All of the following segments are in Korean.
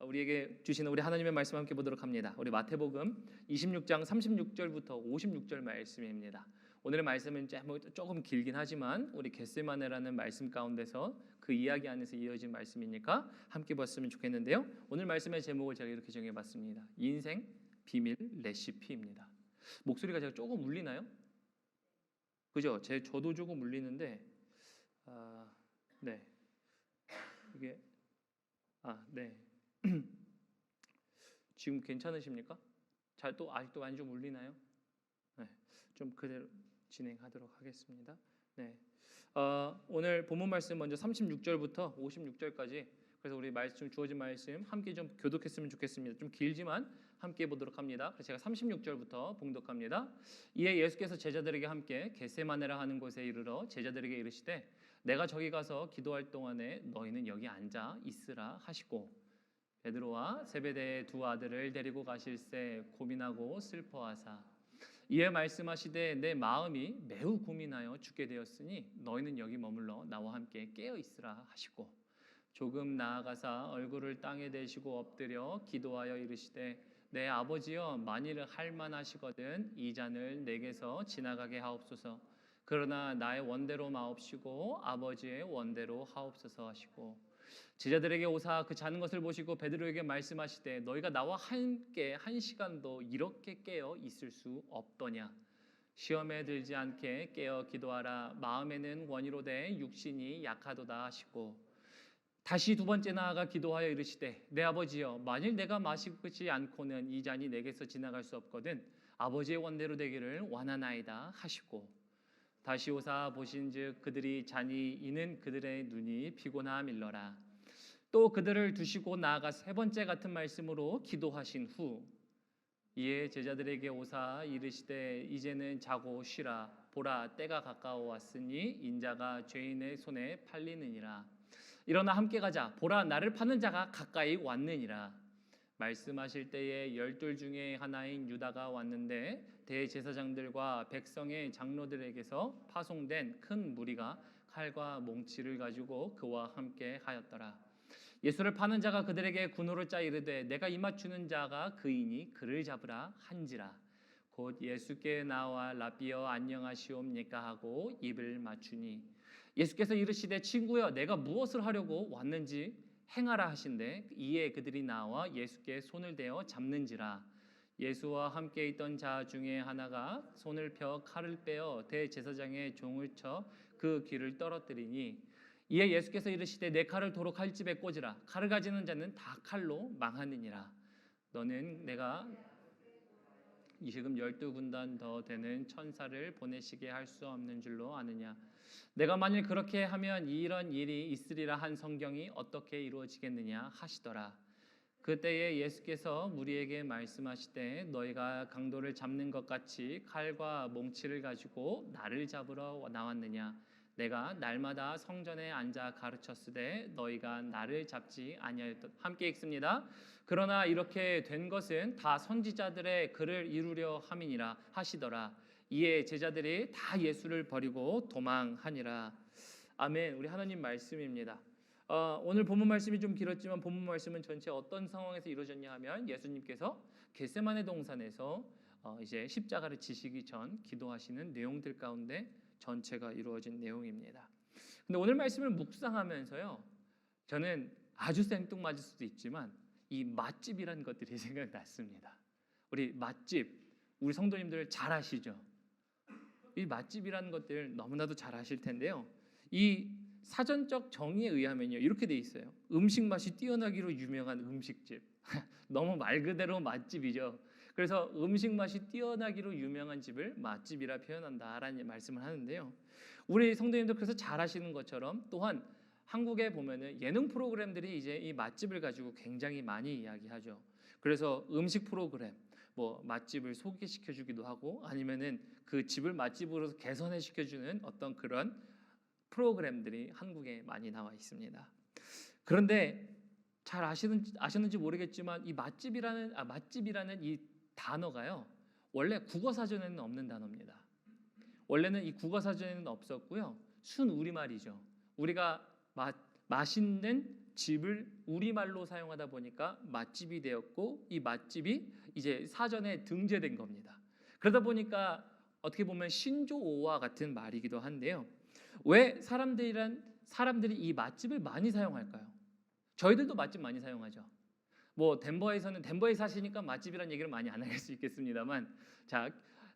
우리에게 주시는 우리 하나님의 말씀 함께 보도록 합니다. 우리 마태복음 26장 36절부터 56절 말씀입니다. 오늘의 말씀은 조금 길긴 하지만 우리 겟세마네라는 말씀 가운데서 그 이야기 안에서 이어진 말씀이니까 함께 봤으면 좋겠는데요. 오늘 말씀의 제목을 제가 이렇게 정해봤습니다. 인생 비밀 레시피입니다. 목소리가 제가 조금 울리나요? 그죠? 저도 조금 울리는데 네. 이게 네. 지금 괜찮으십니까? 아직도 많이 좀 울리나요? 네, 좀 그대로 진행하도록 하겠습니다. 네, 오늘 본문 말씀 먼저 36절부터 56절까지 그래서 우리 말씀 주어진 말씀 함께 좀 교독했으면 좋겠습니다. 좀 길지만 함께 보도록 합니다. 그래서 제가 36절부터 봉독합니다. 이에 예수께서 제자들에게 함께 겟세마네라 하는 곳에 이르러 제자들에게 이르시되 내가 저기 가서 기도할 동안에 너희는 여기 앉아 있으라 하시고 베드로와 세베대의 두 아들을 데리고 가실새 고민하고 슬퍼하사 이에 말씀하시되 내 마음이 매우 고민하여 죽게 되었으니 너희는 여기 머물러 나와 함께 깨어 있으라 하시고 조금 나아가사 얼굴을 땅에 대시고 엎드려 기도하여 이르시되 내 아버지여 만일 할만하시거든 이 잔을 내게서 지나가게 하옵소서. 그러나 나의 원대로 마옵시고 아버지의 원대로 하옵소서 하시고 제자들에게 오사 그 자는 것을 보시고 베드로에게 말씀하시되 너희가 나와 함께 한 시간도 이렇게 깨어 있을 수 없더냐. 시험에 들지 않게 깨어 기도하라. 마음에는 원이로되 육신이 약하도다 하시고 다시 두 번째 나아가 기도하여 이르시되 내 아버지여 만일 내가 마시지 않고는 이 잔이 내게서 지나갈 수 없거든 아버지의 원대로 되기를 원하나이다 하시고 다시 오사 보신즉 그들이 잔이 이는 그들의 눈이 피곤함 일러라. 또 그들을 두시고 나아가 세 번째 같은 말씀으로 기도하신 후 이에 제자들에게 오사 이르시되 이제는 자고 쉬라. 보라 때가 가까워 왔으니 인자가 죄인의 손에 팔리느니라. 일어나 함께 가자. 보라 나를 파는 자가 가까이 왔느니라. 말씀하실 때에 열둘 중에 하나인 유다가 왔는데 대제사장들과 백성의 장로들에게서 파송된 큰 무리가 칼과 몽치를 가지고 그와 함께 하였더라. 예수를 파는 자가 그들에게 군호를 짜 이르되 내가 이 맞추는 자가 그이니 그를 잡으라 한지라. 곧 예수께 나와 라비어 안녕하시옵니까 하고 입을 맞추니 예수께서 이르시되 친구여 내가 무엇을 하려고 왔는지 행하라 하신대 이에 그들이 나와 예수께 손을 대어 잡는지라. 예수와 함께 있던 자 중에 하나가 손을 펴 칼을 빼어 대제사장의 종을 쳐 그 귀를 떨어뜨리니 이에 예수께서 이르시되 내 칼을 도로 칼집에 꽂으라. 칼을 가지는 자는 다 칼로 망하느니라. 너는 내가 지금 12군단 더 되는 천사를 보내시게 할 수 없는 줄로 아느냐. 내가 만일 그렇게 하면 이런 일이 있으리라 한 성경이 어떻게 이루어지겠느냐 하시더라. 그때에 예수께서 무리에게 말씀하시되 너희가 강도를 잡는 것 같이 칼과 몽치를 가지고 나를 잡으러 나왔느냐. 내가 날마다 성전에 앉아 가르쳤으되 너희가 나를 잡지 아니하였다. 함께 읽습니다. 그러나 이렇게 된 것은 다 선지자들의 글을 이루려 함이니라 하시더라. 이에 제자들이 다 예수를 버리고 도망하니라. 아멘. 우리 하나님 말씀입니다. 오늘 본문 말씀이 좀 길었지만 본문 말씀은 전체 어떤 상황에서 이루어졌냐 하면 예수님께서 겟세마네 동산에서 이제 십자가를 지시기 전 기도하시는 내용들 가운데 전체가 이루어진 내용입니다. 근데 오늘 말씀을 묵상하면서요, 저는 아주 생뚱맞을 수도 있지만 이 맛집이라는 것들이 생각났습니다. 우리 맛집, 우리 성도님들 잘 아시죠? 이 맛집이라는 것들 너무나도 잘 아실 텐데요. 이 사전적 정의에 의하면요 이렇게 돼 있어요. 음식 맛이 뛰어나기로 유명한 음식집. 너무 말 그대로 맛집이죠. 그래서 음식 맛이 뛰어나기로 유명한 집을 맛집이라 표현한다라는 말씀을 하는데요. 우리 성도님들 그래서 잘 아시는 것처럼 또한 한국에 보면은 예능 프로그램들이 이제 이 맛집을 가지고 굉장히 많이 이야기하죠. 그래서 음식 프로그램, 뭐 맛집을 소개시켜 주기도 하고 아니면은 그 집을 맛집으로 개선해 시켜주는 어떤 그런 프로그램들이 한국에 많이 나와 있습니다. 그런데 잘 아셨는지 모르겠지만 이 맛집이라는 이 단어가요 원래 국어 사전에는 없는 단어입니다. 원래는 이 국어 사전에는 없었고요 순 우리말이죠. 우리가 맛있는 집을 우리말로 사용하다 보니까 맛집이 되었고 이 맛집이 이제 사전에 등재된 겁니다. 그러다 보니까 어떻게 보면 신조어와 같은 말이기도 한데요. 왜 사람들이 이 맛집을 많이 사용할까요? 저희들도 맛집 많이 사용하죠. 뭐 덴버에서는 덴버에 사시니까 맛집이라는 얘기를 많이 안 할 수 있겠습니다만, 자,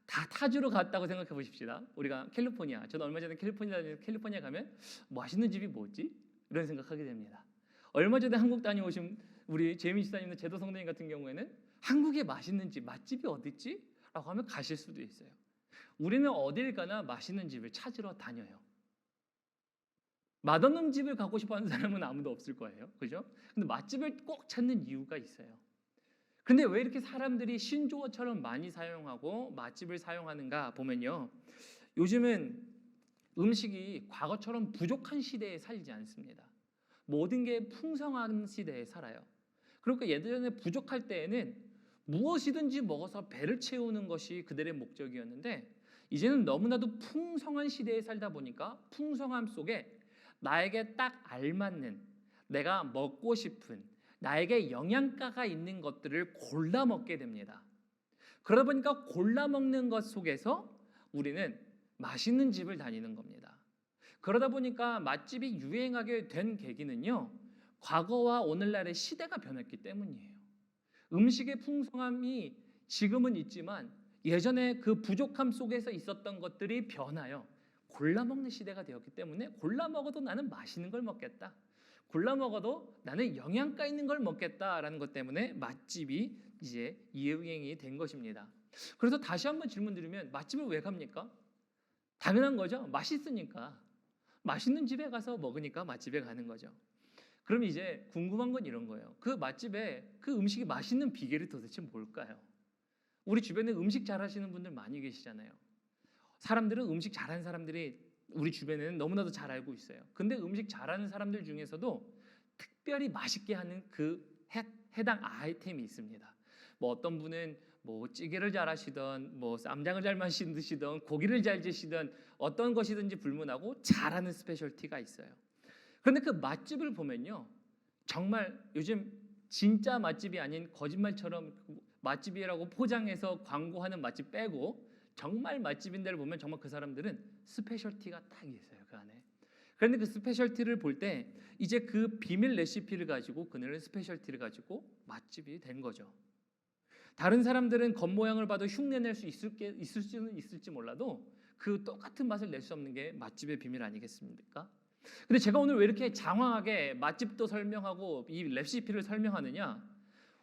다 타주로 갔다고 생각해 보십시다. 우리가 캘리포니아, 저는 얼마 전에 캘리포니아 가면 맛있는 집이 뭐지? 이런 생각하게 됩니다. 얼마 전에 한국 다녀오신 우리 재민 집사님과 제도 성도님 같은 경우에는 한국에 맛있는 집, 맛집이 어디 있지? 라고 하면 가실 수도 있어요. 우리는 어딜 가나 맛있는 집을 찾으러 다녀요. 맛없는 집을 가고 싶어하는 사람은 아무도 없을 거예요, 그죠? 근데 맛집을 꼭 찾는 이유가 있어요. 근데 왜 이렇게 사람들이 신조어처럼 많이 사용하고 맛집을 사용하는가 보면요, 요즘은 음식이 과거처럼 부족한 시대에 살지 않습니다. 모든 게 풍성한 시대에 살아요. 그러니까 예전에 부족할 때에는 무엇이든지 먹어서 배를 채우는 것이 그들의 목적이었는데, 이제는 너무나도 풍성한 시대에 살다 보니까 풍성함 속에 나에게 딱 알맞는, 내가 먹고 싶은, 나에게 영양가가 있는 것들을 골라 먹게 됩니다. 그러다 보니까 골라 먹는 것 속에서 우리는 맛있는 집을 다니는 겁니다. 그러다 보니까 맛집이 유행하게 된 계기는요, 과거와 오늘날의 시대가 변했기 때문이에요. 음식의 풍성함이 지금은 있지만 예전에 그 부족함 속에서 있었던 것들이 변하여 골라 먹는 시대가 되었기 때문에, 골라 먹어도 나는 맛있는 걸 먹겠다, 골라 먹어도 나는 영양가 있는 걸 먹겠다라는 것 때문에 맛집이 이제 유행이 된 것입니다. 그래서 다시 한번 질문 드리면, 맛집을 왜 갑니까? 당연한 거죠. 맛있으니까. 맛있는 집에 가서 먹으니까 맛집에 가는 거죠. 그럼 이제 궁금한 건 이런 거예요. 그 맛집에 그 음식이 맛있는 비결이 도대체 뭘까요? 우리 주변에 음식 잘하시는 분들 많이 계시잖아요. 사람들은 음식 잘하는 사람들이 우리 주변에는 너무나도 잘 알고 있어요. 근데 음식 잘하는 사람들 중에서도 특별히 맛있게 하는 그 해당 아이템이 있습니다. 뭐 어떤 분은 뭐 찌개를 잘하시던, 뭐 쌈장을 잘 만드시던, 고기를 잘 드시던, 어떤 것이든지 불문하고 잘하는 스페셜티가 있어요. 그런데 그 맛집을 보면요, 정말 요즘 진짜 맛집이 아닌 거짓말처럼 맛집이라고 포장해서 광고하는 맛집 빼고 정말 맛집인 데를 보면 정말 그 사람들은 스페셜티가 딱 있어요, 그 안에. 그런데 그 스페셜티를 볼 때 이제 그 비밀 레시피를 가지고, 그들은 스페셜티를 가지고 맛집이 된 거죠. 다른 사람들은 겉모양을 봐도 흉내낼 수 있을지는 있을지 몰라도 그 똑같은 맛을 낼 수 없는 게 맛집의 비밀 아니겠습니까? 근데 제가 오늘 왜 이렇게 장황하게 맛집도 설명하고 이 레시피를 설명하느냐?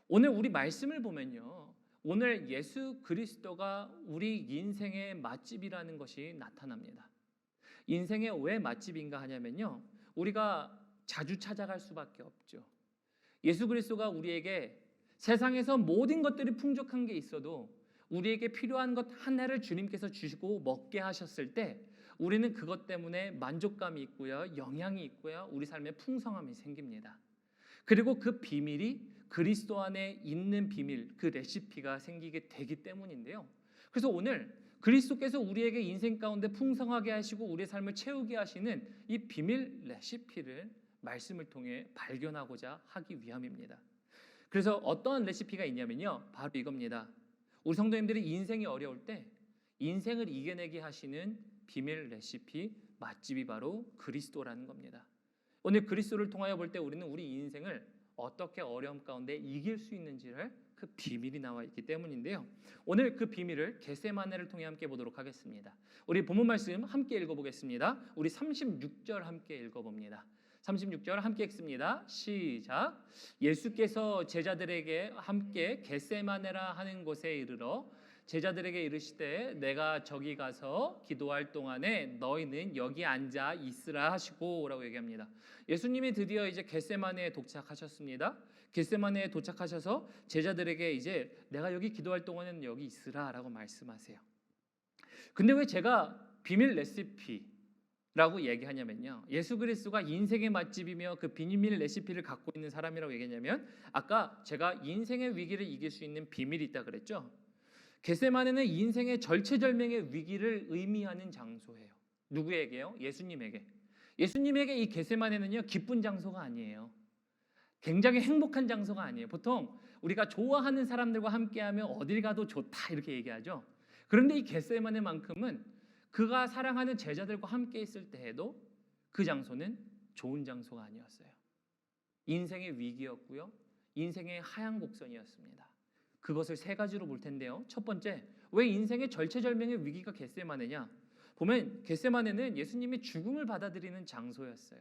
오늘 우리 말씀을 보면요, 오늘 예수 그리스도가 우리 인생의 맛집이라는 것이 나타납니다. 인생의 왜 맛집인가 하냐면요, 우리가 자주 찾아갈 수밖에 없죠. 예수 그리스도가 우리에게 세상에서 모든 것들이 풍족한 게 있어도 우리에게 필요한 것 하나를 주님께서 주시고 먹게 하셨을 때 우리는 그것 때문에 만족감이 있고요, 영향이 있고요, 우리 삶에 풍성함이 생깁니다. 그리고 그 비밀이 그리스도 안에 있는 비밀, 그 레시피가 생기게 되기 때문인데요. 그래서 오늘 그리스도께서 우리에게 인생 가운데 풍성하게 하시고 우리의 삶을 채우게 하시는 이 비밀 레시피를 말씀을 통해 발견하고자 하기 위함입니다. 그래서 어떠한 레시피가 있냐면요, 바로 이겁니다. 우리 성도님들이 인생이 어려울 때 인생을 이겨내게 하시는 비밀 레시피, 맛집이 바로 그리스도라는 겁니다. 오늘 그리스도를 통하여 볼 때 우리는 우리 인생을 어떻게 어려움 가운데 이길 수 있는지를 그 비밀이 나와 있기 때문인데요. 오늘 그 비밀을 겟세마네를 통해 함께 보도록 하겠습니다. 우리 본문 말씀 함께 읽어보겠습니다. 우리 36절 함께 읽어봅니다. 36절 함께 읽습니다. 시작. 예수께서 제자들에게 함께 겟세마네라 하는 곳에 이르러 제자들에게 이르시되 내가 저기 가서 기도할 동안에 너희는 여기 앉아 있으라 하시고라고 얘기합니다. 예수님이 드디어 이제 겟세마네에 도착하셨습니다. 겟세마네에 도착하셔서 제자들에게 이제 내가 여기 기도할 동안에는 여기 있으라라고 말씀하세요. 근데 왜 제가 비밀 레시피라고 얘기하냐면요, 예수 그리스도가 인생의 맛집이며 그 비밀 레시피를 갖고 있는 사람이라고 얘기했냐면, 아까 제가 인생의 위기를 이길 수 있는 비밀이 있다 그랬죠. 겟세마네는 인생의 절체절명의 위기를 의미하는 장소예요. 누구에게요? 예수님에게. 예수님에게 이 겟세마네는요, 기쁜 장소가 아니에요. 굉장히 행복한 장소가 아니에요. 보통 우리가 좋아하는 사람들과 함께하면 어딜 가도 좋다 이렇게 얘기하죠. 그런데 이 겟세마네만큼은 그가 사랑하는 제자들과 함께 있을 때에도 그 장소는 좋은 장소가 아니었어요. 인생의 위기였고요. 인생의 하향 곡선이었습니다. 그것을 세 가지로 볼 텐데요. 첫 번째, 왜 인생의 절체절명의 위기가 겟세마네냐? 보면 겟세마네는 예수님의 죽음을 받아들이는 장소였어요.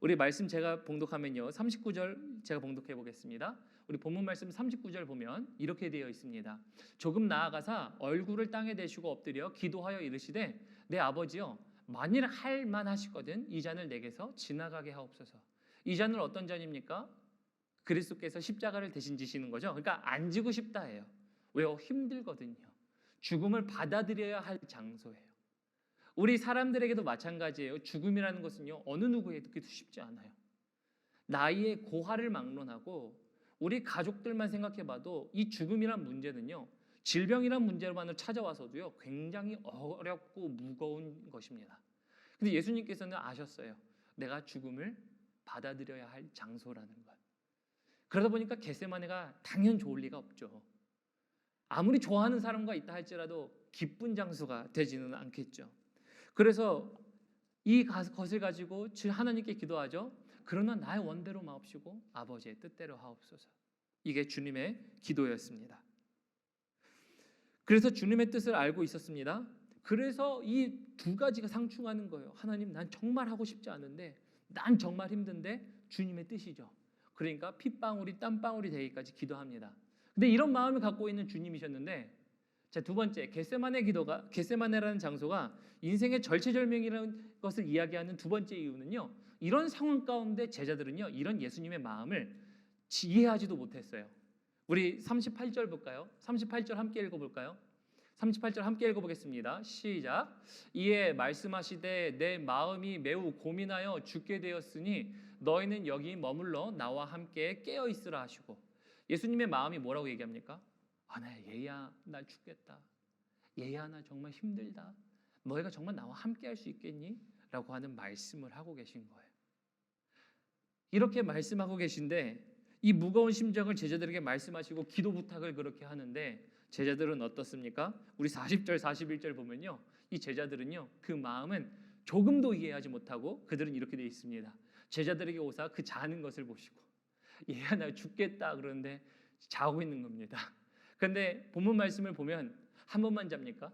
우리 말씀 제가 봉독하면요. 39절 제가 봉독해 보겠습니다. 우리 본문 말씀 39절 보면 이렇게 되어 있습니다. 조금 나아가사 얼굴을 땅에 대시고 엎드려 기도하여 이르시되 내 아버지여 만일 할 만하시거든 이 잔을 내게서 지나가게 하옵소서. 이 잔은 어떤 잔입니까? 그리스도께서 십자가를 대신 지시는 거죠. 그러니까 안 지고 싶다예요. 왜요? 힘들거든요. 죽음을 받아들여야 할 장소예요. 우리 사람들에게도 마찬가지예요. 죽음이라는 것은요, 어느 누구에게도 쉽지 않아요. 나이의 고하를 막론하고 우리 가족들만 생각해봐도 이 죽음이란 문제는요, 질병이란 문제로만을 찾아와서도요, 굉장히 어렵고 무거운 것입니다. 근데 예수님께서는 아셨어요. 내가 죽음을 받아들여야 할 장소라는 것. 그러다 보니까 겟세마네가 당연 좋을 리가 없죠. 아무리 좋아하는 사람과 있다 할지라도 기쁜 장소가 되지는 않겠죠. 그래서 이 것을 가지고 하나님께 기도하죠. 그러나 나의 원대로 마옵시고 아버지의 뜻대로 하옵소서. 이게 주님의 기도였습니다. 그래서 주님의 뜻을 알고 있었습니다. 그래서 이 두 가지가 상충하는 거예요. 하나님, 난 정말 하고 싶지 않은데, 난 정말 힘든데 주님의 뜻이죠. 그러니까 핏방울이 땀방울이 되기까지 기도합니다. 근데 이런 마음을 갖고 있는 주님이셨는데, 자, 두 번째, 겟세마네라는 장소가 인생의 절체절명이라는 것을 이야기하는 두 번째 이유는요, 이런 상황 가운데 제자들은요, 이런 예수님의 마음을 이해하지도 못했어요. 우리 38절 볼까요? 38절 함께 읽어볼까요? 38절 함께 읽어보겠습니다. 시작. 이에 말씀하시되 내 마음이 매우 고민하여 죽게 되었으니 너희는 여기 머물러 나와 함께 깨어 있으라 하시고, 예수님의 마음이 뭐라고 얘기합니까? 얘야 나 죽겠다. 얘야 나 정말 힘들다. 너희가 정말 나와 함께 할 수 있겠니? 라고 하는 말씀을 하고 계신 거예요. 이렇게 말씀하고 계신데 이 무거운 심정을 제자들에게 말씀하시고 기도 부탁을 그렇게 하는데 제자들은 어떻습니까? 우리 40절 41절 보면요, 이 제자들은요, 그 마음은 조금도 이해하지 못하고 그들은 이렇게 되어 있습니다. 제자들에게 오사 그 자는 것을 보시고 얘야 나 죽겠다 그러는데 자고 있는 겁니다. 그런데 본문 말씀을 보면 한 번만 잡니까?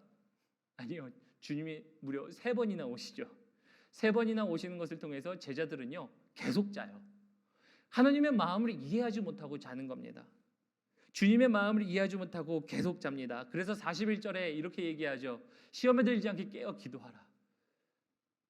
아니요. 주님이 무려 3번이나 오시죠. 3번이나 오시는 것을 통해서 제자들은요, 계속 자요. 하나님의 마음을 이해하지 못하고 자는 겁니다. 주님의 마음을 이해하지 못하고 계속 잡니다. 그래서 41절에 이렇게 얘기하죠. 시험에 들지 않게 깨어 기도하라.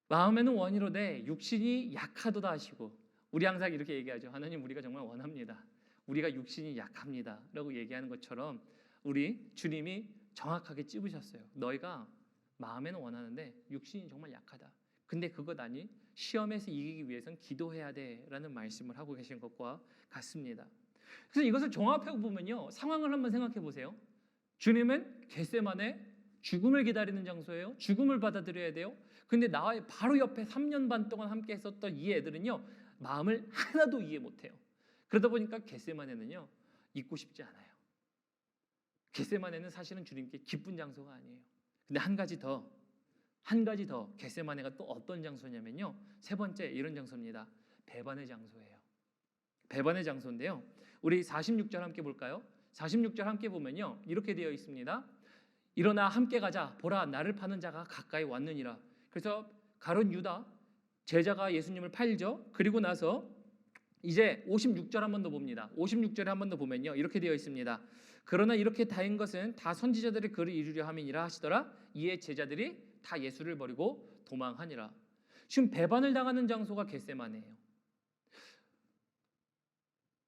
마음에는 원이로되 육신이 약하도다 하시고, 우리 항상 이렇게 얘기하죠. 하나님, 우리가 정말 원합니다. 우리가 육신이 약합니다. 라고 얘기하는 것처럼 우리 주님이 정확하게 찝으셨어요. 너희가 마음에는 원하는데 육신이 정말 약하다. 근데 그것 아니 시험에서 이기기 위해서는 기도해야 돼라는 말씀을 하고 계신 것과 같습니다. 그래서 이것을 종합해 보면요, 상황을 한번 생각해 보세요. 주님은 겟세마네 죽음을 기다리는 장소예요. 죽음을 받아들여야 돼요. 근데 나와의 바로 옆에 3년 반 동안 함께 했었던 이 애들은요, 마음을 하나도 이해 못해요. 그러다 보니까 겟세마네는요, 있고 싶지 않아요. 겟세마네는 사실은 주님께 기쁜 장소가 아니에요. 근데 한 가지 더 겟세마네가 또 어떤 장소냐면요, 세 번째 이런 장소입니다. 배반의 장소예요. 배반의 장소인데요, 우리 46절 함께 볼까요? 46절 함께 보면요, 이렇게 되어 있습니다. 일어나 함께 가자. 보라, 나를 파는 자가 가까이 왔느니라. 그래서 가룟 유다 제자가 예수님을 팔죠. 그리고 나서 이제 56절 한 번 더 봅니다. 56절에 한 번 더 보면요, 이렇게 되어 있습니다. 그러나 이렇게 다인 것은 다 선지자들의 글을 이루려 함이니라 하시더라. 이에 제자들이 다 예수를 버리고 도망하니라. 지금 배반을 당하는 장소가 겟세마네예요.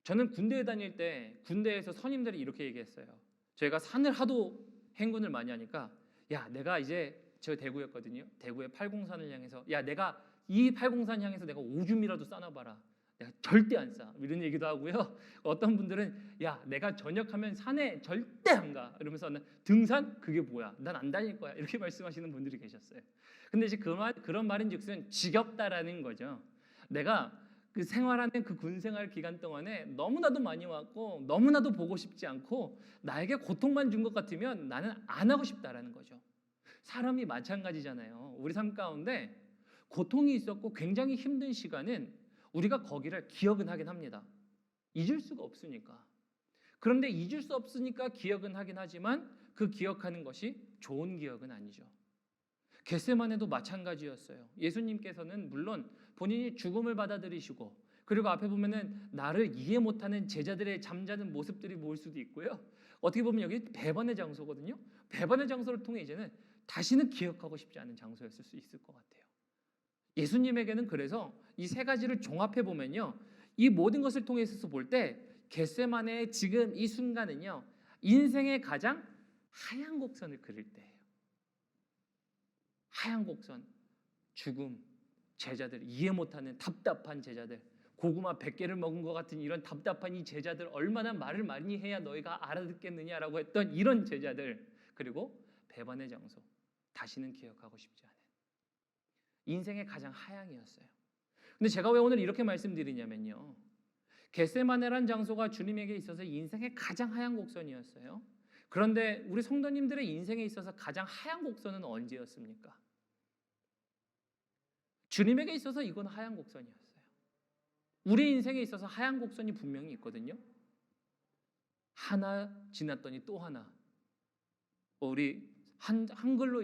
저는 군대에 다닐 때 군대에서 선임들이 이렇게 얘기했어요. 저희가 산을 하도 행군을 많이 하니까, 야, 내가 이제 저 대구였거든요. 대구의 팔공산을 향해서, 야, 내가 이 팔공산 향해서 내가 오줌이라도 싸놔봐라. 내가 절대 안 싸. 이런 얘기도 하고요. 어떤 분들은, 야, 내가 전역하면 산에 절대 안 가. 이러면서 등산? 그게 뭐야? 난 안 다닐 거야. 이렇게 말씀하시는 분들이 계셨어요. 근데 이제 그런 말인즉슨 지겹다라는 거죠. 내가 그 생활하는 그 군 생활 기간 동안에 너무나도 많이 왔고 너무나도 보고 싶지 않고 나에게 고통만 준 것 같으면 나는 안 하고 싶다라는 거죠. 사람이 마찬가지잖아요. 우리 삶 가운데 고통이 있었고 굉장히 힘든 시간은 우리가 거기를 기억은 하긴 합니다. 잊을 수가 없으니까. 그런데 잊을 수 없으니까 기억은 하긴 하지만 그 기억하는 것이 좋은 기억은 아니죠. 겟세마네도 마찬가지였어요. 예수님께서는 물론 본인이 죽음을 받아들이시고 그리고 앞에 보면은 나를 이해 못하는 제자들의 잠자는 모습들이 보일 수도 있고요. 어떻게 보면 여기 배반의 장소거든요. 배반의 장소를 통해 이제는 다시는 기억하고 싶지 않은 장소였을 수 있을 것 같아요. 예수님에게는 그래서 이 세 가지를 종합해 보면요. 이 모든 것을 통해서 볼 때 겟세마네의 지금 이 순간은요. 인생의 가장 하얀 곡선을 그릴 때예요. 하얀 곡선, 죽음, 제자들, 이해 못하는 답답한 제자들, 고구마 100개를 먹은 것 같은 이런 답답한 이 제자들, 얼마나 말을 많이 해야 너희가 알아듣겠느냐라고 했던 이런 제자들, 그리고 배반의 장소, 다시는 기억하고 싶지 않은 인생의 가장 하향이었어요. 근데 제가 왜 오늘 이렇게 말씀드리냐면요, 겟세마네란 장소가 주님에게 있어서 인생의 가장 하얀 곡선이었어요. 그런데 우리 성도님들의 인생에 있어서 가장 하얀 곡선은 언제였습니까? 주님에게 있어서 이건 하얀 곡선이었어요. 우리 인생에 있어서 하얀 곡선이 분명히 있거든요. 하나 지났더니 또 하나. 우리 한글로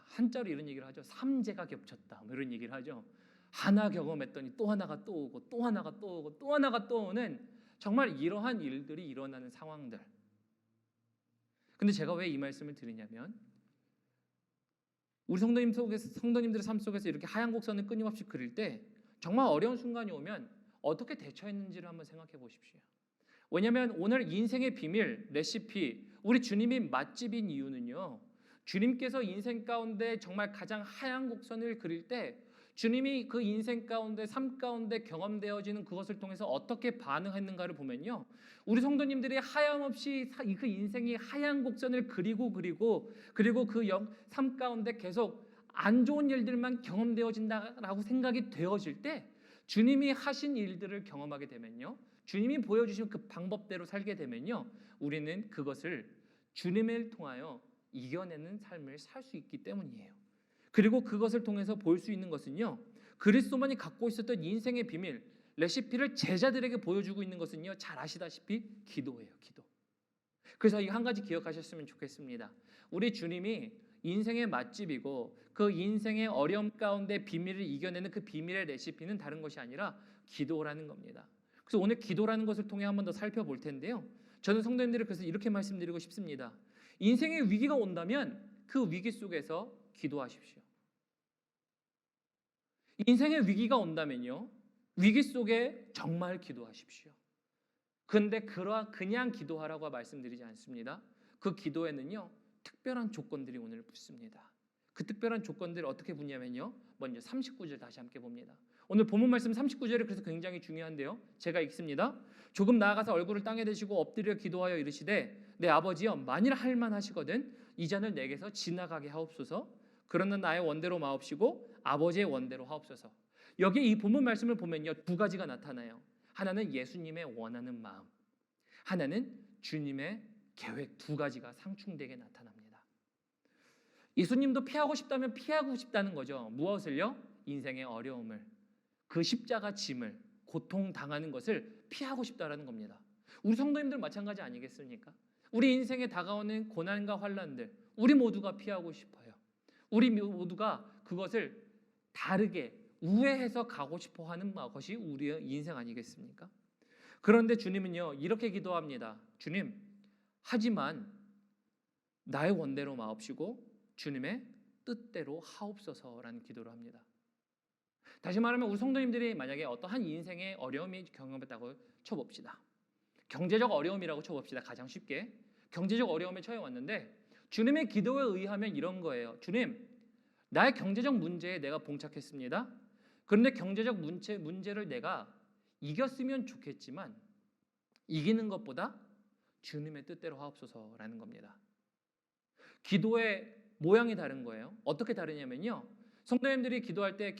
한자로 이런 얘기를 하죠. 삼재가 겹쳤다. 뭐 이런 얘기를 하죠. 하나 경험했더니 또 하나가 또 오고 또 하나가 또 오고 또 하나가 또 오는 정말 이러한 일들이 일어나는 상황들. 근데 제가 왜 이 말씀을 드리냐면 우리 성도님들의 삶 속에서 이렇게 하얀 곡선을 끊임없이 그릴 때 정말 어려운 순간이 오면 어떻게 대처했는지를 한번 생각해 보십시오. 왜냐하면 오늘 인생의 비밀, 레시피, 우리 주님이 맛집인 이유는요. 주님께서 인생 가운데 정말 가장 하얀 곡선을 그릴 때 주님이 그 인생 가운데 삶 가운데 경험되어지는 그것을 통해서 어떻게 반응했는가를 보면요. 우리 성도님들이 하염없이 그 인생이 하얀 곡선을 그리고 그리고 그 삶 가운데 계속 안 좋은 일들만 경험되어진다라고 생각이 되어질 때 주님이 하신 일들을 경험하게 되면요. 주님이 보여주신 그 방법대로 살게 되면요. 우리는 그것을 주님을 통하여 이겨내는 삶을 살 수 있기 때문이에요. 그리고 그것을 통해서 볼 수 있는 것은요. 그리스도만이 갖고 있었던 인생의 비밀, 레시피를 제자들에게 보여주고 있는 것은요. 잘 아시다시피 기도예요. 기도. 그래서 이 한 가지 기억하셨으면 좋겠습니다. 우리 주님이 인생의 맛집이고 그 인생의 어려움 가운데 비밀을 이겨내는 그 비밀의 레시피는 다른 것이 아니라 기도라는 겁니다. 그래서 오늘 기도라는 것을 통해 한 번 더 살펴볼 텐데요. 저는 성도님들을 그래서 이렇게 말씀드리고 싶습니다. 인생의 위기가 온다면 그 위기 속에서 기도하십시오. 인생의 위기가 온다면요. 위기 속에 정말 기도하십시오. 그런데 그냥 기도하라고 말씀드리지 않습니다. 그 기도에는요. 특별한 조건들이 오늘 붙습니다. 그 특별한 조건들을 어떻게 붙냐면요. 먼저 39절 다시 함께 봅니다. 오늘 본문 말씀 39절이 그래서 굉장히 중요한데요. 제가 읽습니다. 조금 나아가서 얼굴을 땅에 대시고 엎드려 기도하여 이르시되 내 아버지여 만일 할만하시거든 이 잔을 내게서 지나가게 하옵소서. 그러나 나의 원대로 마옵시고 아버지의 원대로 하옵소서. 여기 이 본문 말씀을 보면요. 두 가지가 나타나요. 하나는 예수님의 원하는 마음, 하나는 주님의 계획, 두 가지가 상충되게 나타납니다. 예수님도 피하고 싶다면 피하고 싶다는 거죠. 무엇을요? 인생의 어려움을, 그 십자가 짐을, 고통당하는 것을 피하고 싶다라는 겁니다. 우리 성도님들 마찬가지 아니겠습니까? 우리 인생에 다가오는 고난과 환난들 우리 모두가 피하고 싶어요. 우리 모두가 그것을 다르게 우회해서 가고 싶어하는 것이 우리의 인생 아니겠습니까? 그런데 주님은요 이렇게 기도합니다. 주님, 하지만 나의 원대로 마옵시고 주님의 뜻대로 하옵소서라는 기도를 합니다. 다시 말하면 우리 성도님들이 만약에 어떠한 인생의 어려움이 경험했다고 쳐봅시다. 경제적 어려움이라고 쳐봅시다. 가장 쉽게 경제적 어려움에 처해 왔는데 주님의 기도에 의하면 이런 거예요. 주님, 나의 경제적 문제에 내가 봉착했습니다. 그런데 경제적 문제를 내가 이겼으면 좋겠지만 이기는 것보다 주님의 뜻대로 하옵소서라는 겁니다. 기도의 모양이 다른 거예요. 어떻게 다르냐면요. 성도님들이 기도할 때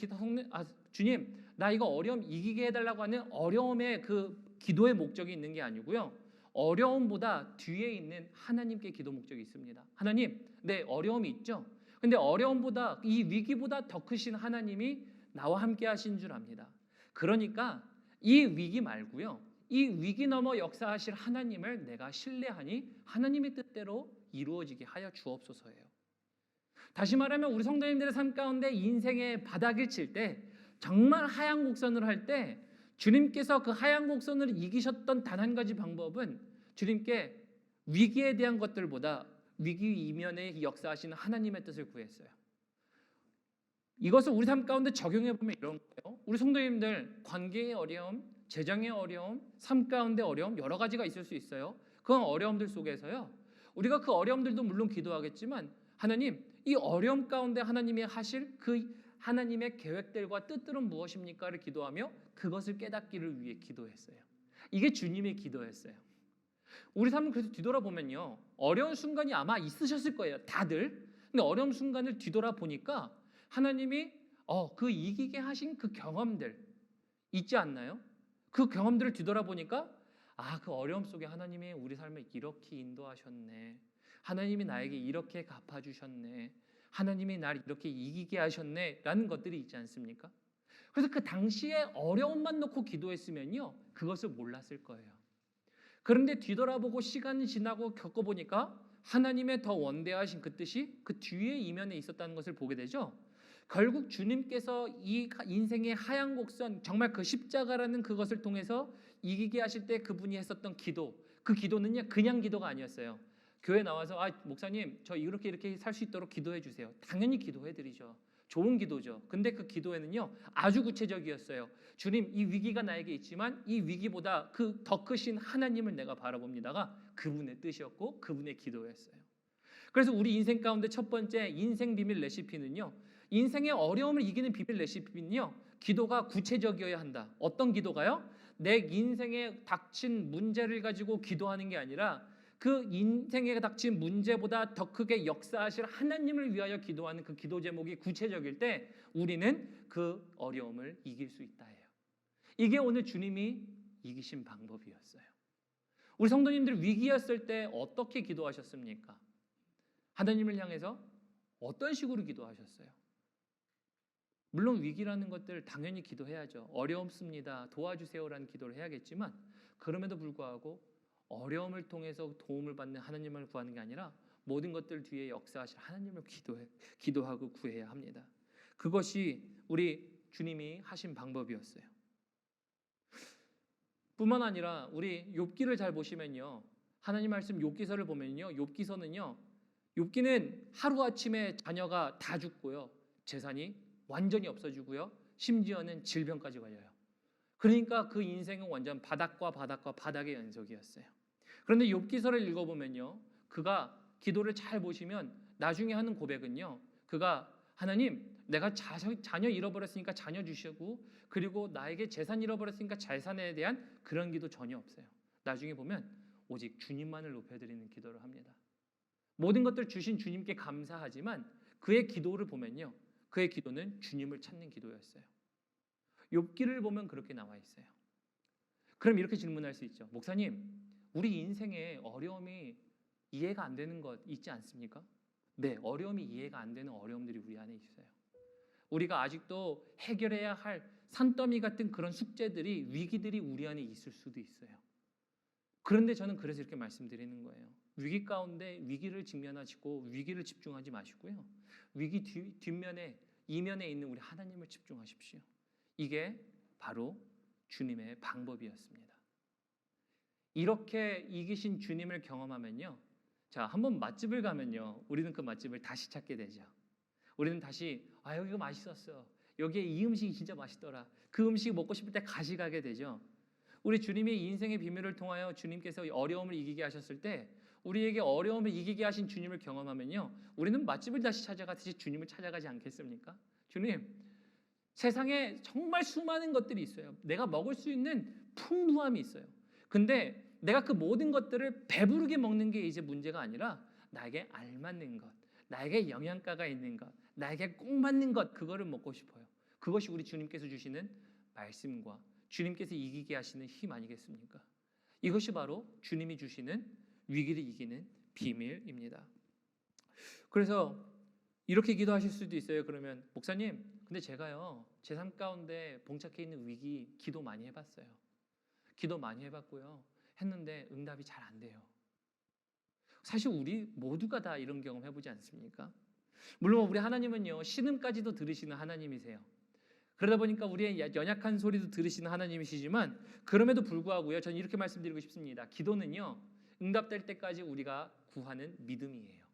주님, 나 이거 어려움 이기게 해달라고 하는 어려움의 그 기도의 목적이 있는 게 아니고요. 어려움보다 뒤에 있는 하나님께 기도 목적이 있습니다. 하나님, 네, 어려움이 있죠. 근데 어려움보다 이 위기보다 더 크신 하나님이 나와 함께 하신 줄 압니다. 그러니까 이 위기 말고요. 이 위기 넘어 역사하실 하나님을 내가 신뢰하니 하나님의 뜻대로 이루어지게 하여 주옵소서예요. 다시 말하면 우리 성도님들의 삶 가운데 인생의 바닥을 칠 때, 정말 하얀 곡선을 할 때 주님께서 그 하얀 곡선을 이기셨던 단 한 가지 방법은 주님께 위기에 대한 것들보다 위기 이면에 역사하시는 하나님의 뜻을 구했어요. 이것을 우리 삶 가운데 적용해 보면 이런 거예요. 우리 성도님들 관계의 어려움, 재정의 어려움, 삶 가운데 어려움 여러 가지가 있을 수 있어요. 그런 어려움들 속에서요. 우리가 그 어려움들도 물론 기도하겠지만 하나님, 이 어려움 가운데 하나님이 하실 그 하나님의 계획들과 뜻들은 무엇입니까를 기도하며 그것을 깨닫기를 위해 기도했어요. 이게 주님의 기도였어요. 우리 삶을 그래서 뒤돌아보면요. 어려운 순간이 아마 있으셨을 거예요. 다들. 근데 어려운 순간을 뒤돌아보니까 하나님이 그 이기게 하신 그 경험들 있지 않나요? 그 경험들을 뒤돌아보니까 그 어려움 속에 하나님이 우리 삶을 이렇게 인도하셨네. 하나님이 나에게 이렇게 갚아주셨네. 하나님이 나를 이렇게 이기게 하셨네. 라는 것들이 있지 않습니까? 그래서 그 당시에 어려움만 놓고 기도했으면요. 그것을 몰랐을 거예요. 그런데 뒤돌아보고 시간이 지나고 겪어보니까 하나님의 더 원대하신 그 뜻이 그 뒤에 이면에 있었다는 것을 보게 되죠. 결국 주님께서 이 인생의 하얀 곡선, 정말 그 십자가라는 그것을 통해서 이기게 하실 때 그분이 했었던 기도, 그 기도는요 그냥 기도가 아니었어요. 교회 나와서 목사님 저 이렇게 살 수 있도록 기도해 주세요. 당연히 기도해 드리죠. 좋은 기도죠. 근데 그 기도에는요 아주 구체적이었어요. 주님, 이 위기가 나에게 있지만 이 위기보다 그 더 크신 하나님을 내가 바라봅니다가 그분의 뜻이었고 그분의 기도였어요. 그래서 우리 인생 가운데 첫 번째 인생 비밀 레시피는요, 인생의 어려움을 이기는 비밀 레시피는요, 기도가 구체적이어야 한다. 어떤 기도가요? 내 인생에 닥친 문제를 가지고 기도하는 게 아니라 그 인생에 닥친 문제보다 더 크게 역사하실 하나님을 위하여 기도하는 그 기도 제목이 구체적일 때 우리는 그 어려움을 이길 수 있다 해요. 이게 오늘 주님이 이기신 방법이었어요. 우리 성도님들 위기였을 때 어떻게 기도하셨습니까? 하나님을 향해서 어떤 식으로 기도하셨어요? 물론 위기라는 것들 당연히 기도해야죠. 어렵습니다. 도와주세요라는 기도를 해야겠지만 그럼에도 불구하고 어려움을 통해서 도움을 받는 하나님을 구하는 게 아니라 모든 것들 뒤에 역사하실 하나님을 기도하고 구해야 합니다. 그것이 우리 주님이 하신 방법이었어요. 뿐만 아니라 우리 욥기를 잘 보시면요. 하나님 말씀 욥기서를 보면요. 욥기는 하루아침에 자녀가 다 죽고요. 재산이 완전히 없어지고요. 심지어는 질병까지 걸려요. 그러니까 그 인생은 완전 바닥과 바닥의 연속이었어요. 그런데 욥기서를 읽어보면요. 그가 기도를 잘 보시면 나중에 하는 고백은요. 그가 하나님, 내가 자녀 잃어버렸으니까 자녀 주시고 그리고 나에게 재산 잃어버렸으니까 재산에 대한 그런 기도 전혀 없어요. 나중에 보면 오직 주님만을 높여드리는 기도를 합니다. 모든 것들 주신 주님께 감사하지만 그의 기도를 보면요. 그의 기도는 주님을 찾는 기도였어요. 욥기를 보면 그렇게 나와 있어요. 그럼 이렇게 질문할 수 있죠. 목사님, 우리 인생에 어려움이 이해가 안 되는 것 있지 않습니까? 네, 어려움이 이해가 안 되는 어려움들이 우리 안에 있어요. 우리가 아직도 해결해야 할 산더미 같은 그런 숙제들이, 위기들이 우리 안에 있을 수도 있어요. 그런데 저는 그래서 이렇게 말씀드리는 거예요. 위기 가운데 위기를 직면하시고 위기를 집중하지 마시고요. 위기 뒷면에 이면에 있는 우리 하나님을 집중하십시오. 이게 바로 주님의 방법이었습니다. 이렇게 이기신 주님을 경험하면요. 자, 한번 맛집을 가면요. 우리는 그 맛집을 다시 찾게 되죠. 우리는 다시 여기가 맛있었어. 여기에 이 음식이 진짜 맛있더라. 그 음식 먹고 싶을 때 다시 가게 되죠. 우리 주님이 인생의 비밀을 통하여 주님께서 어려움을 이기게 하셨을 때 우리에게 어려움을 이기게 하신 주님을 경험하면요. 우리는 맛집을 다시 찾아가듯이 주님을 찾아가지 않겠습니까? 주님, 세상에 정말 수많은 것들이 있어요. 내가 먹을 수 있는 풍부함이 있어요. 근데 내가 그 모든 것들을 배부르게 먹는 게 이제 문제가 아니라 나에게 알맞는 것, 나에게 영양가가 있는 것, 나에게 꼭 맞는 것, 그거를 먹고 싶어요. 그것이 우리 주님께서 주시는 말씀과 주님께서 이기게 하시는 힘 아니겠습니까? 이것이 바로 주님이 주시는 위기를 이기는 비밀입니다. 그래서 이렇게 기도하실 수도 있어요. 그러면 목사님, 근데 제가요 제 삶 가운데 봉착해 있는 위기 기도 많이 해봤어요. 기도 많이 해봤고요. 했는데 응답이 잘 안 돼요. 사실 우리 모두가 다 이런 경험 해보지 않습니까? 물론 우리 하나님은요 신음까지도 들으시는 하나님이세요. 그러다 보니까 우리의 연약한 소리도 들으시는 하나님이시지만 그럼에도 불구하고요 저는 이렇게 말씀드리고 싶습니다. 기도는요 응답될 때까지 우리가 구하는 믿음이에요.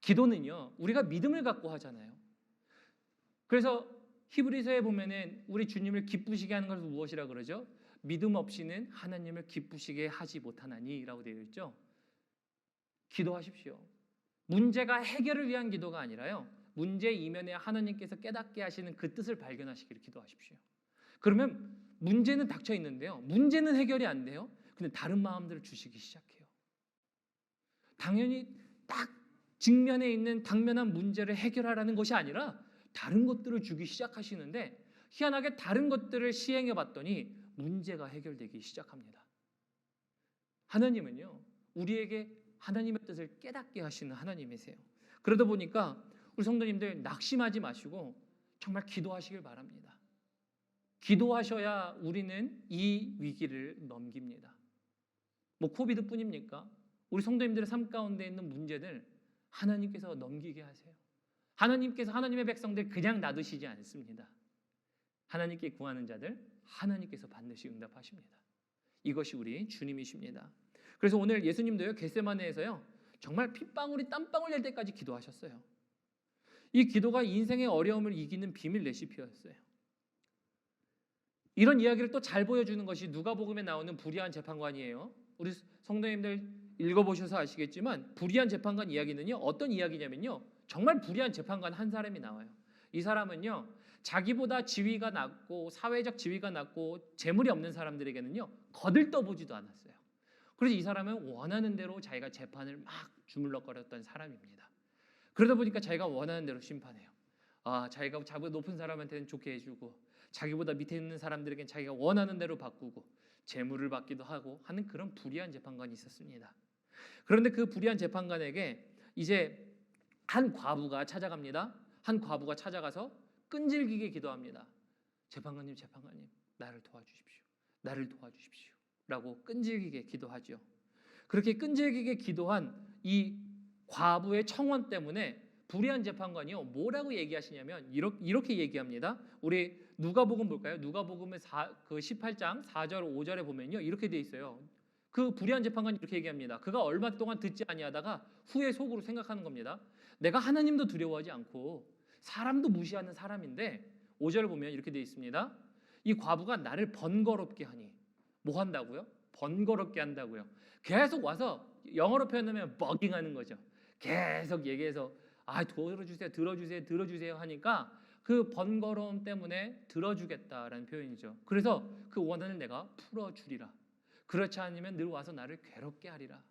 기도는요 우리가 믿음을 갖고 하잖아요. 그래서 히브리서에 보면은 우리 주님을 기쁘시게 하는 것을 무엇이라 그러죠? 믿음 없이는 하나님을 기쁘시게 하지 못하나니라고 되어 있죠. 기도하십시오. 문제가 해결을 위한 기도가 아니라요 문제 이면에 하나님께서 깨닫게 하시는 그 뜻을 발견하시기를 기도하십시오. 그러면 문제는 닥쳐 있는데요 문제는 해결이 안 돼요. 근데 다른 마음들을 주시기 시작해요. 당연히 딱 직면에 있는 당면한 문제를 해결하라는 것이 아니라 다른 것들을 주기 시작하시는데 희한하게 다른 것들을 시행해 봤더니 문제가 해결되기 시작합니다. 하나님은요 우리에게 하나님의 뜻을 깨닫게 하시는 하나님이세요. 그러다 보니까 우리 성도님들 낙심하지 마시고 정말 기도하시길 바랍니다. 기도하셔야 우리는 이 위기를 넘깁니다. 뭐 코비드뿐입니까? 우리 성도님들의 삶 가운데 있는 문제들 하나님께서 넘기게 하세요. 하나님께서 하나님의 백성들 그냥 놔두시지 않습니다. 하나님께 구하는 자들 하나님께서 반드시 응답하십니다. 이것이 우리 주님이십니다. 그래서 오늘 예수님도요 겟세마네에서요 정말 핏방울이 땀방울 낼 때까지 기도하셨어요. 이 기도가 인생의 어려움을 이기는 비밀 레시피였어요. 이런 이야기를 또 잘 보여주는 것이 누가복음에 나오는 불의한 재판관이에요. 우리 성도님들 읽어보셔서 아시겠지만 불의한 재판관 이야기는요 어떤 이야기냐면요 정말 불의한 재판관 한 사람이 나와요. 이 사람은요 자기보다 지위가 낮고 사회적 지위가 낮고 재물이 없는 사람들에게는요 거들떠보지도 않았어요. 그래서 이 사람은 원하는 대로 자기가 재판을 막 주물럭거렸던 사람입니다. 그러다 보니까 자기가 원하는 대로 심판해요. 자기가 자기보다 높은 사람한테는 좋게 해주고 자기보다 밑에 있는 사람들에게는 자기가 원하는 대로 바꾸고 재물을 받기도 하고 하는 그런 불의한 재판관이 있었습니다. 그런데 그 불의한 재판관에게 이제 한 과부가 찾아갑니다. 한 과부가 찾아가서 끈질기게 기도합니다. 재판관님, 재판관님, 나를 도와주십시오. 나를 도와주십시오. 라고 끈질기게 기도하죠. 그렇게 끈질기게 기도한 이 과부의 청원 때문에 불의한 재판관이요 뭐라고 얘기하시냐면 이렇게 얘기합니다. 우리 누가복음 볼까요? 누가복음의 18장 4절 5절에 보면요 이렇게 돼 있어요. 그 불의한 재판관이 이렇게 얘기합니다. 그가 얼마 동안 듣지 아니하다가 후에 속으로 생각하는 겁니다. 내가 하나님도 두려워하지 않고 사람도 무시하는 사람인데 5절을 보면 이렇게 돼 있습니다. 이 과부가 나를 번거롭게 하니 뭐 한다고요? 번거롭게 한다고요. 계속 와서 영어로 표현하면 버깅하는 거죠. 계속 얘기해서 들어주세요 하니까 그 번거로움 때문에 들어주겠다라는 표현이죠. 그래서 그 원한을 내가 풀어주리라. 그렇지 않으면 늘 와서 나를 괴롭게 하리라.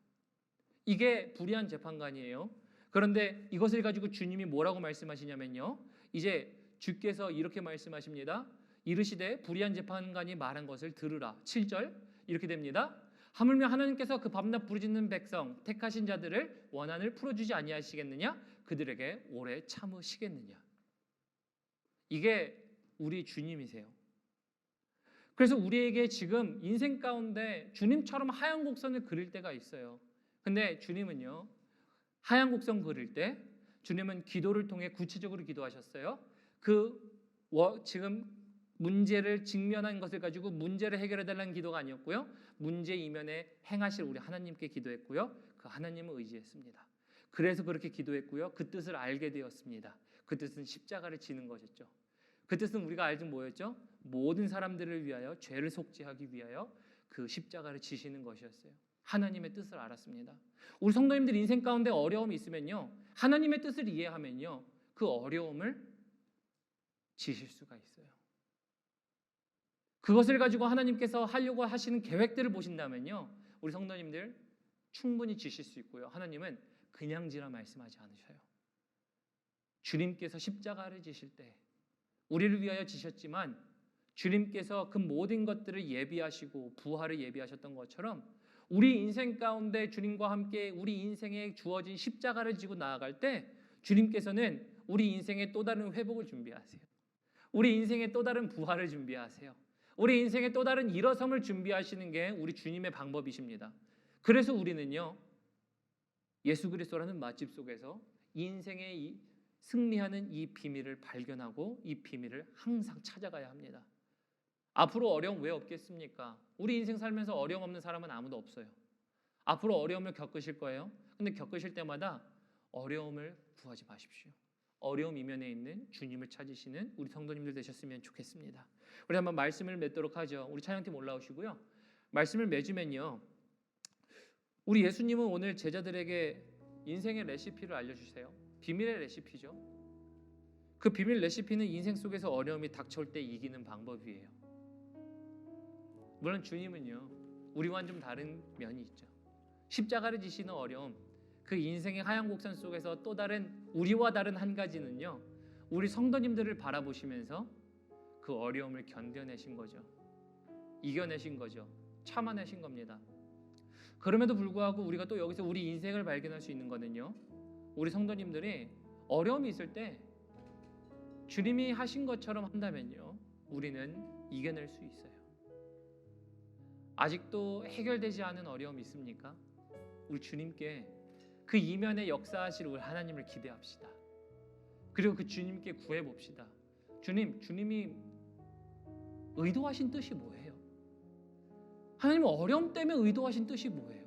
이게 불의한 재판관이에요. 그런데 이것을 가지고 주님이 뭐라고 말씀하시냐면요 이제 주께서 이렇게 말씀하십니다. 이르시되 불의한 재판관이 말한 것을 들으라. 7절 이렇게 됩니다. 하물며 하나님께서 그 밤낮 부르짖는 백성 택하신 자들을 원한을 풀어주지 아니하시겠느냐? 그들에게 오래 참으시겠느냐? 이게 우리 주님이세요. 그래서 우리에게 지금 인생 가운데 주님처럼 하얀 곡선을 그릴 때가 있어요. 근데 주님은요 하얀 곡선 그릴 때 주님은 기도를 통해 구체적으로 기도하셨어요. 지금 문제를 직면한 것을 가지고 문제를 해결해달라는 기도가 아니었고요. 문제 이면에 행하실 우리 하나님께 기도했고요. 그 하나님을 의지했습니다. 그래서 그렇게 기도했고요. 그 뜻을 알게 되었습니다. 그 뜻은 십자가를 지는 것이었죠. 그 뜻은 우리가 알던 뭐였죠? 모든 사람들을 위하여 죄를 속죄하기 위하여 그 십자가를 지시는 것이었어요. 하나님의 뜻을 알았습니다. 우리 성도님들 인생 가운데 어려움이 있으면요. 하나님의 뜻을 이해하면요. 그 어려움을 지실 수가 있어요. 그것을 가지고 하나님께서 하려고 하시는 계획들을 보신다면요. 우리 성도님들 충분히 지실 수 있고요. 하나님은 그냥 지라 말씀하지 않으셔요. 주님께서 십자가를 지실 때 우리를 위하여 지셨지만 주님께서 그 모든 것들을 예비하시고 부활을 예비하셨던 것처럼 우리 인생 가운데 주님과 함께 우리 인생에 주어진 십자가를 지고 나아갈 때 주님께서는 우리 인생의 또 다른 회복을 준비하세요. 우리 인생의 또 다른 부활을 준비하세요. 우리 인생의 또 다른 일어섬을 준비하시는 게 우리 주님의 방법이십니다. 그래서 우리는요, 예수 그리스도라는 맛집 속에서 인생의 승리하는 이 비밀을 발견하고 이 비밀을 항상 찾아가야 합니다. 앞으로 어려움 왜 없겠습니까? 우리 인생 살면서 어려움 없는 사람은 아무도 없어요. 앞으로 어려움을 겪으실 거예요. 근데 겪으실 때마다 어려움을 구하지 마십시오. 어려움 이면에 있는 주님을 찾으시는 우리 성도님들 되셨으면 좋겠습니다. 우리 한번 말씀을 맺도록 하죠. 우리 찬양팀 올라오시고요. 말씀을 맺으면요, 우리 예수님은 오늘 제자들에게 인생의 레시피를 알려주세요. 비밀의 레시피죠. 그 비밀 레시피는 인생 속에서 어려움이 닥쳐올 때 이기는 방법이에요. 물론 주님은요, 우리와는 좀 다른 면이 있죠. 십자가를 지시는 어려움, 그 인생의 하얀 곡선 속에서 또 다른 우리와 다른 한 가지는요, 우리 성도님들을 바라보시면서 그 어려움을 견뎌내신 거죠. 이겨내신 거죠. 참아내신 겁니다. 그럼에도 불구하고 우리가 또 여기서 우리 인생을 발견할 수 있는 거는요, 우리 성도님들이 어려움이 있을 때 주님이 하신 것처럼 한다면요, 우리는 이겨낼 수 있어요. 아직도 해결되지 않은 어려움이 있습니까? 우리 주님께 그 이면에 역사하실 우리 하나님을 기대합시다. 그리고 그 주님께 구해봅시다. 주님이 의도하신 뜻이 뭐예요? 하나님은 어려움 때문에 의도하신 뜻이 뭐예요?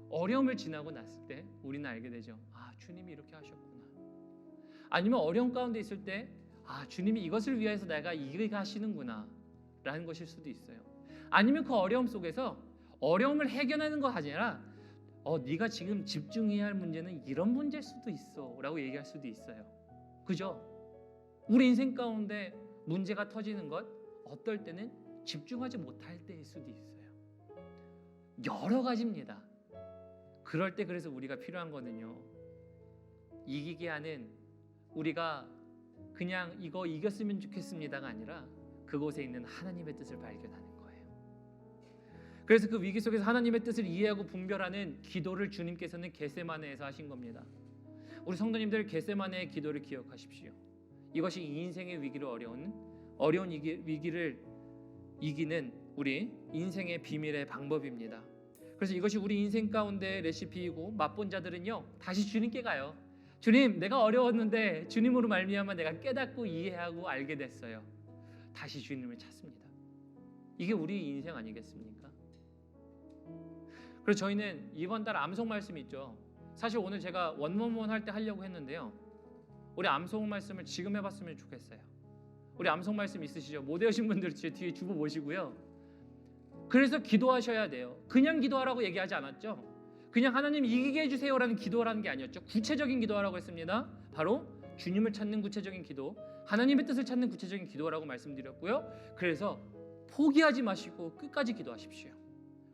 어려움을 지나고 났을 때 우리는 알게 되죠. 아, 주님이 이렇게 하셨구나. 아니면 어려움 가운데 있을 때 아, 주님이 이것을 위해서 내가 이렇게 하시는구나 라는 것일 수도 있어요. 아니면 그 어려움 속에서 어려움을 해결하는 것 아니라 네가 지금 집중해야 할 문제는 이런 문제일 수도 있어 라고 얘기할 수도 있어요. 그죠? 우리 인생 가운데 문제가 터지는 것 어떨 때는 집중하지 못할 때일 수도 있어요. 여러 가지입니다. 그럴 때 그래서 우리가 필요한 거는요, 이기게 하는, 우리가 그냥 이거 이겼으면 좋겠습니다가 아니라 그곳에 있는 하나님의 뜻을 발견하는 거예요. 그래서 그 위기 속에서 하나님의 뜻을 이해하고 분별하는 기도를 주님께서는 겟세마네에서 하신 겁니다. 우리 성도님들 겟세마네의 기도를 기억하십시오. 이것이 인생의 위기를 어려운 위기를 이기는 우리 인생의 비밀의 방법입니다. 그래서 이것이 우리 인생 가운데 레시피이고, 맛본 자들은요 다시 주님께 가요. 주님, 내가 어려웠는데 주님으로 말미암아 내가 깨닫고 이해하고 알게 됐어요. 다시 주님을 찾습니다. 이게 우리 인생 아니겠습니까? 그래서 저희는 이번 달 암송 말씀이 있죠. 사실 오늘 제가 원원원 할 때 하려고 했는데요, 우리 암송 말씀을 지금 해봤으면 좋겠어요. 우리 암송 말씀 있으시죠? 못 외우신 분들 제 뒤에 주보 보시고요. 그래서 기도하셔야 돼요. 그냥 기도하라고 얘기하지 않았죠. 그냥 하나님 이기게 해주세요라는 기도라는 게 아니었죠. 구체적인 기도하라고 했습니다. 바로 주님을 찾는 구체적인 기도, 하나님의 뜻을 찾는 구체적인 기도라고 말씀드렸고요. 그래서 포기하지 마시고 끝까지 기도하십시오.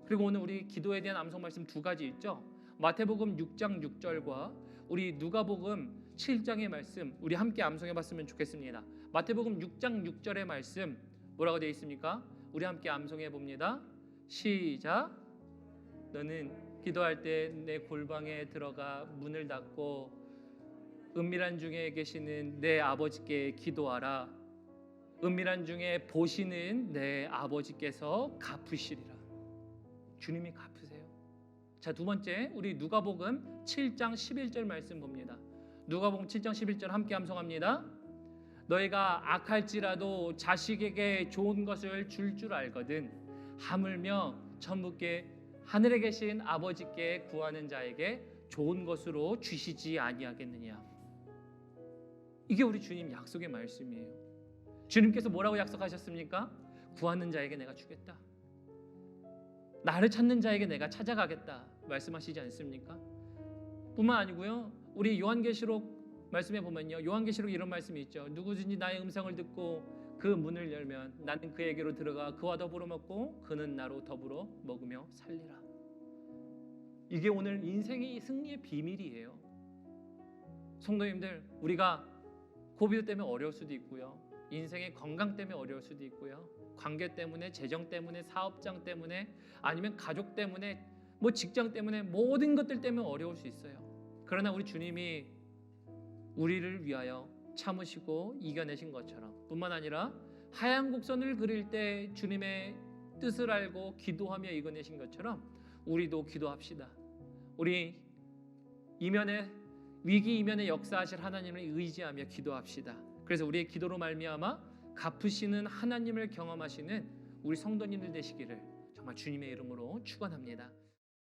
그리고 오늘 우리 기도에 대한 암송 말씀 두 가지 있죠. 마태복음 6장 6절과 우리 누가복음 7장의 말씀, 우리 함께 암송해봤으면 좋겠습니다. 마태복음 6장 6절의 말씀 뭐라고 되어 있습니까? 우리 함께 암송해봅니다. 시작. 너는 기도할 때 내 골방에 들어가 문을 닫고 은밀한 중에 계시는 내 아버지께 기도하라. 은밀한 중에 보시는 내 아버지께서 갚으시리라. 주님이 갚으세요. 자, 두 번째, 우리 누가복음 7장 11절 말씀 봅니다. 누가복음 7장 11절 함께 암송합니다. 너희가 악할지라도 자식에게 좋은 것을 줄 알거든 하물며 천국에 하늘에 계신 아버지께 구하는 자에게 좋은 것으로 주시지 아니하겠느냐. 이게 우리 주님 약속의 말씀이에요. 주님께서 뭐라고 약속하셨습니까? 구하는 자에게 내가 주겠다. 나를 찾는 자에게 내가 찾아가겠다 말씀하시지 않습니까? 뿐만 아니고요, 우리 요한계시록 말씀에 보면요, 요한계시록 이런 말씀이 있죠. 누구든지 나의 음성을 듣고 그 문을 열면 나는 그에게로 들어가 그와 더불어 먹고 그는 나로 더불어 먹으며 살리라. 이게 오늘 인생의 승리의 비밀이에요. 성도님들, 우리가 코비드 때문에 어려울 수도 있고요. 인생의 건강 때문에 어려울 수도 있고요. 관계 때문에, 재정 때문에, 사업장 때문에, 아니면 가족 때문에, 뭐 직장 때문에, 모든 것들 때문에 어려울 수 있어요. 그러나 우리 주님이 우리를 위하여 참으시고 이겨내신 것처럼, 뿐만 아니라 하얀 곡선을 그릴 때 주님의 뜻을 알고 기도하며 이겨내신 것처럼 우리도 기도합시다. 우리 이면에, 위기 이면에 역사하실 하나님을 의지하며 기도합시다. 그래서 우리의 기도로 말미암아 갚으시는 하나님을 경험하시는 우리 성도님들 되시기를 정말 주님의 이름으로 축원합니다.